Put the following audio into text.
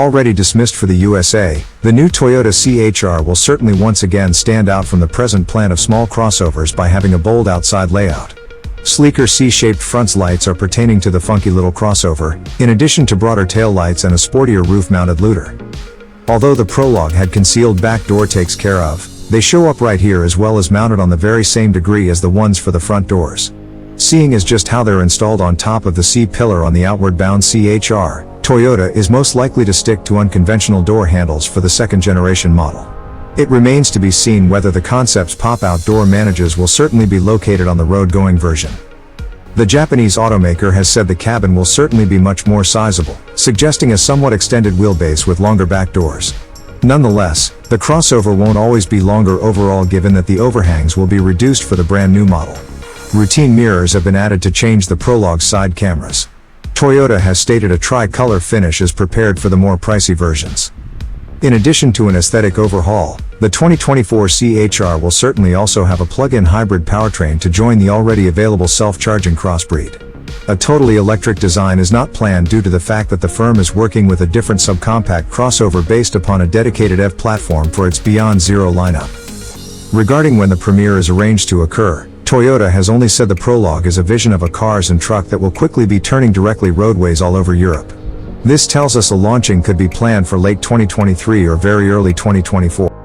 Already dismissed for the USA, the new Toyota CHR will certainly once again stand out from the present plan of small crossovers by having a bold outside layout. Sleeker C-shaped front lights are pertaining to the funky little crossover, in addition to broader tail lights and a sportier roof-mounted looter. Although the Prologue had concealed back door takes care of, they show up right here as well as mounted on the very same degree as the ones for the front doors. Seeing as just how they're installed on top of the C-pillar on the outward-bound CHR, Toyota is most likely to stick to unconventional door handles for the second-generation model. It remains to be seen whether the concept's pop-out door managers will certainly be located on the road-going version. The Japanese automaker has said the cabin will certainly be much more sizable, suggesting a somewhat extended wheelbase with longer back doors. Nonetheless, the crossover won't always be longer overall given that the overhangs will be reduced for the brand new model. Routine mirrors have been added to change the Prologue side cameras. Toyota has stated a tri-color finish is prepared for the more pricey versions. In addition to an aesthetic overhaul, the 2024 CHR will certainly also have a plug-in hybrid powertrain to join the already available self-charging crossbreed. A totally electric design is not planned due to the fact that the firm is working with a different subcompact crossover based upon a dedicated EV platform for its Beyond Zero lineup. Regarding when the premiere is arranged to occur, Toyota has only said the Prologue is a vision of a cars and truck that will quickly be turning directly roadways all over Europe. This tells us a launching could be planned for late 2023 or very early 2024.